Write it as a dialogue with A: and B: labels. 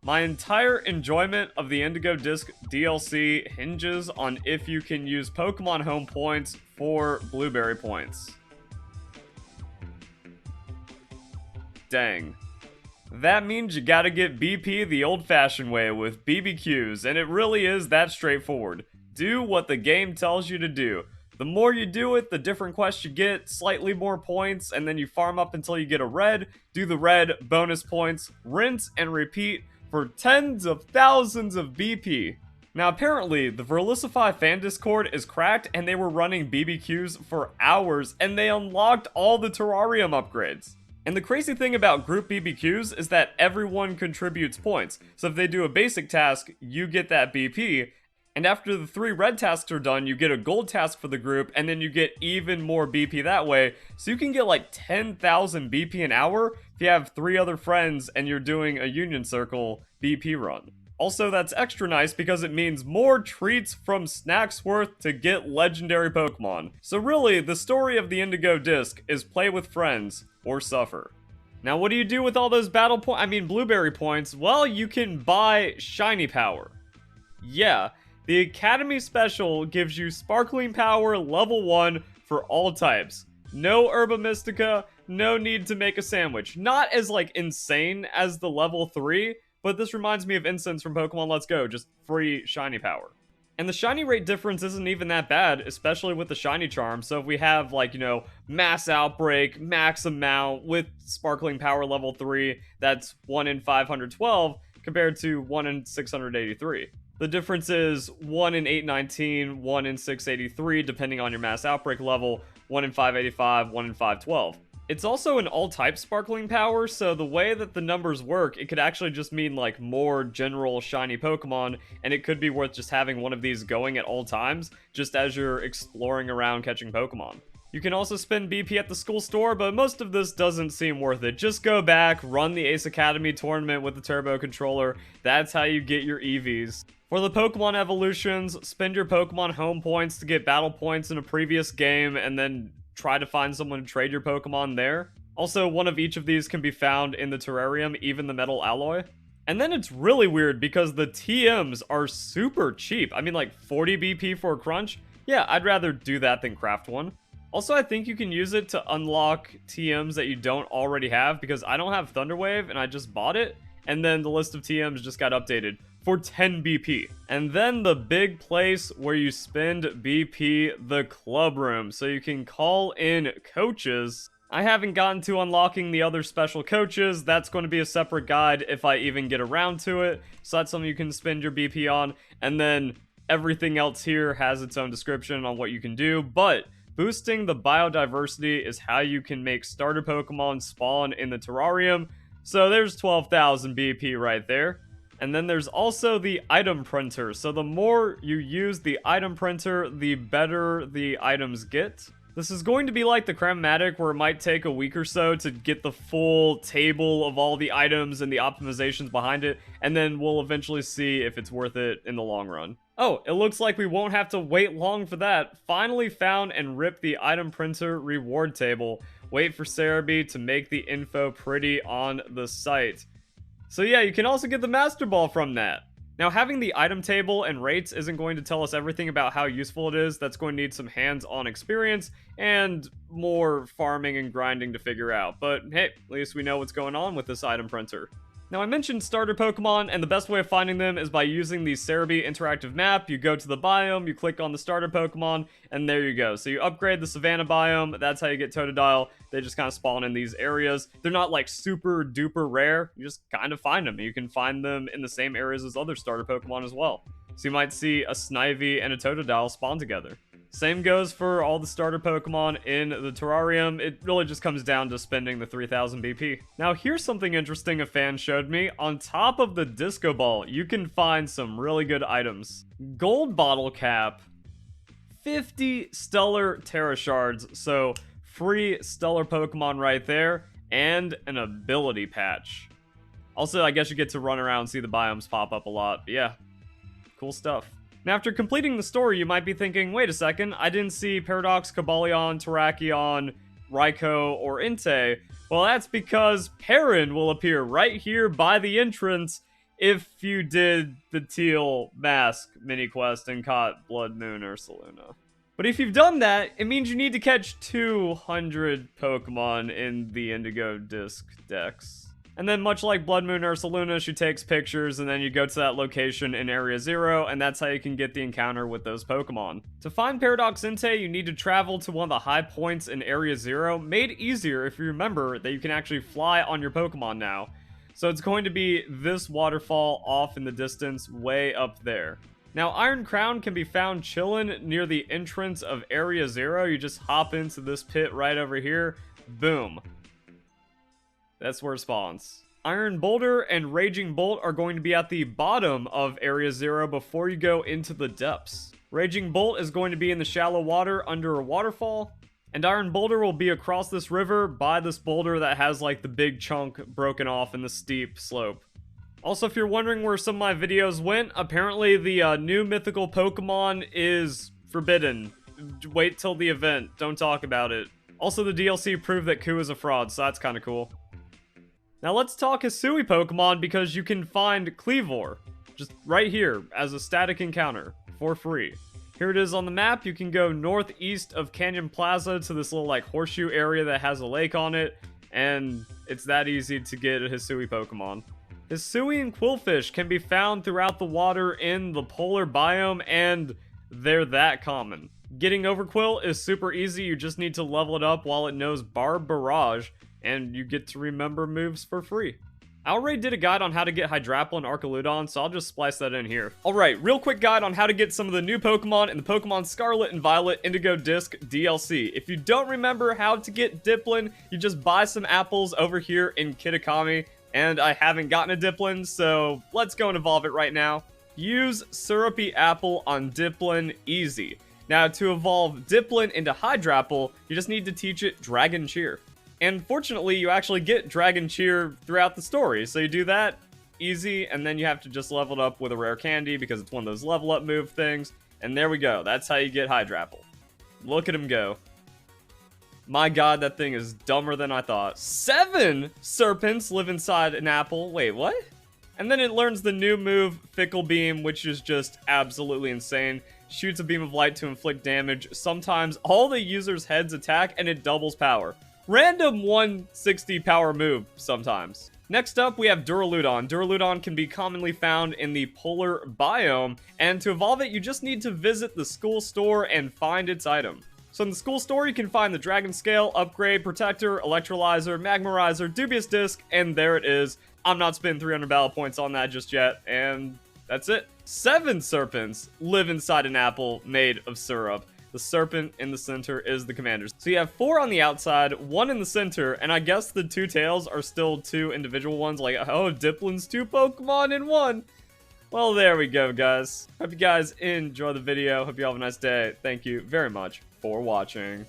A: My entire enjoyment of the Indigo Disc DLC hinges on if you can use Pokemon Home points for Blueberry points. Dang. That means you gotta get BP the old-fashioned way with BBQs, and it really is that straightforward. Do what the game tells you to do. The more you do it, the different quests you get, slightly more points, and then you farm up until you get a red, do the red, bonus points, rinse and repeat for tens of thousands of BP. Now apparently, the Verlicify fan Discord is cracked and they were running BBQs for hours and they unlocked all the terrarium upgrades. And the crazy thing about group BBQs is that everyone contributes points. So if they do a basic task, you get that BP, and after the 3 red tasks are done, you get a gold task for the group, and then you get even more BP that way. So you can get like 10,000 BP an hour if you have 3 other friends and you're doing a Union Circle BP run. Also, that's extra nice because it means more treats from Snacksworth to get legendary Pokemon. So really, the story of the Indigo Disc is play with friends or suffer. Now, what do you do with all those Blueberry points? Well, you can buy Shiny Power. Yeah. The Academy Special gives you Sparkling Power level 1 for all types. No Herba Mystica, no need to make a sandwich. Not as like insane as the level 3, but this reminds me of Incense from Pokemon Let's Go, just free Shiny Power. And the shiny rate difference isn't even that bad, especially with the shiny charm. So if we have like, Mass Outbreak, Max Amount with Sparkling Power level 3, that's 1 in 512 compared to 1 in 683. The difference is 1 in 819, 1 in 683, depending on your Mass Outbreak level, 1 in 585, 1 in 512. It's also an all-type Sparkling Power, so the way that the numbers work, it could actually just mean like more general shiny Pokemon, and it could be worth just having one of these going at all times, just as you're exploring around catching Pokemon. You can also spend BP at the school store, but most of this doesn't seem worth it. Just go back, run the Ace Academy tournament with the Turbo Controller. That's how you get your EVs. For the Pokemon evolutions, spend your Pokemon home points to get battle points in a previous game, and then try to find someone to trade your Pokemon there. Also, one of each of these can be found in the terrarium, even the metal alloy. And then it's really weird because the TMs are super cheap. I mean, like 40 BP for a crunch? Yeah, I'd rather do that than craft one. Also, I think you can use it to unlock TMs that you don't already have, because I don't have Thunderwave and I just bought it, and then the list of TMs just got updated for 10 BP. And then the big place where you spend BP, the club room, so you can call in coaches. I haven't gotten to unlocking the other special coaches. That's going to be a separate guide if I even get around to it, so that's something you can spend your BP on. And then everything else here has its own description on what you can do, but boosting the biodiversity is how you can make starter Pokemon spawn in the terrarium. So there's 12,000 BP right there. And then there's also the item printer. So the more you use the item printer, the better the items get. This is going to be like the Cram-Matic, where it might take a week or so to get the full table of all the items and the optimizations behind it, and then we'll eventually see if it's worth it in the long run. Oh, it looks like we won't have to wait long for that. Finally found and ripped the item printer reward table. Wait for Cerebi to make the info pretty on the site. So yeah, you can also get the Master Ball from that. Now, having the item table and rates isn't going to tell us everything about how useful it is. That's going to need some hands-on experience and more farming and grinding to figure out. But hey, at least we know what's going on with this item printer. Now, I mentioned starter Pokemon, and the best way of finding them is by using the Cerebi interactive map. You go to the biome, you click on the starter Pokemon, and there you go. So you upgrade the Savannah biome, that's how you get Totodile. They just kind of spawn in these areas. They're not like super duper rare, you just kind of find them. You can find them in the same areas as other starter Pokemon as well. So you might see a Snivy and a Totodile spawn together. Same goes for all the starter Pokemon in the terrarium. It really just comes down to spending the 3,000 BP. Now, here's something interesting a fan showed me. On top of the Disco Ball, you can find some really good items. Gold Bottle Cap, 50 Stellar Terra Shards, so free Stellar Pokemon right there, and an Ability Patch. Also, I guess you get to run around and see the biomes pop up a lot. But yeah, cool stuff. Now, after completing the story, you might be thinking, wait a second, I didn't see Paradox, Cobalion, Terrakion, Raikou, or Entei. Well, that's because Perrin will appear right here by the entrance if you did the teal mask mini quest and caught Blood Moon Ursaluna. But if you've done that, it means you need to catch 200 Pokemon in the Indigo Disc Dex. And then much like Blood Moon Ursaluna, she takes pictures and then you go to that location in Area 0 and that's how you can get the encounter with those Pokemon. To find Paradox Entei, you need to travel to one of the high points in Area 0, made easier if you remember that you can actually fly on your Pokemon now. So it's going to be this waterfall off in the distance, way up there. Now, Iron Crown can be found chillin' near the entrance of Area 0. You just hop into this pit right over here. Boom. That's where it spawns. Iron Boulder and Raging Bolt are going to be at the bottom of Area 0 before you go into the depths. Raging Bolt is going to be in the shallow water under a waterfall. And Iron Boulder will be across this river by this boulder that has like the big chunk broken off in the steep slope. Also, if you're wondering where some of my videos went, apparently the new mythical Pokemon is forbidden. Wait till the event. Don't talk about it. Also, the DLC proved that Ku is a fraud, so that's kind of cool. Now let's talk Hisui Pokemon because you can find Cleavor just right here as a static encounter for free. Here it is on the map. You can go northeast of Canyon Plaza to this little like horseshoe area that has a lake on it, and it's that easy to get a Hisui Pokemon. Hisuian Quillfish can be found throughout the water in the polar biome, and they're that common. Getting Overquill is super easy. You just need to level it up while it knows Barb Barrage, and you get to remember moves for free. I already did a guide on how to get Hydrapple and Archaludon, so I'll just splice that in here. Alright, real quick guide on how to get some of the new Pokemon in the Pokemon Scarlet and Violet Indigo Disc DLC. If you don't remember how to get Dipplin, you just buy some apples over here in Kitakami, and I haven't gotten a Dipplin, so let's go and evolve it right now. Use Syrupy Apple on Dipplin, easy. Now, to evolve Dipplin into Hydrapple, you just need to teach it Dragon Cheer. And fortunately, you actually get Dragon Cheer throughout the story. So you do that, easy, and then you have to just level it up with a rare candy because it's one of those level up move things. And there we go. That's how you get Hydrapple. Look at him go. My god, that thing is dumber than I thought. 7 serpents live inside an apple. Wait, what? And then it learns the new move, Fickle Beam, which is just absolutely insane. Shoots a beam of light to inflict damage. Sometimes all the user's heads attack and it doubles power. Random 160 power move sometimes. Next up, we have Duraludon. Duraludon can be commonly found in the polar biome, and to evolve it, you just need to visit the school store and find its item. So in the school store, you can find the Dragon Scale, Upgrade, Protector, Electrolyzer, Magmarizer, Dubious Disc, and there it is. I'm not spending 300 battle points on that just yet, and that's it. 7 serpents live inside an apple made of syrup. The serpent in the center is the commander. So you have 4 on the outside, 1 in the center, and I guess the 2 tails are still 2 individual ones, like, oh, Dipplin's 2 Pokemon in 1. Well, there we go, guys. Hope you guys enjoy the video. Hope you all have a nice day. Thank you very much for watching.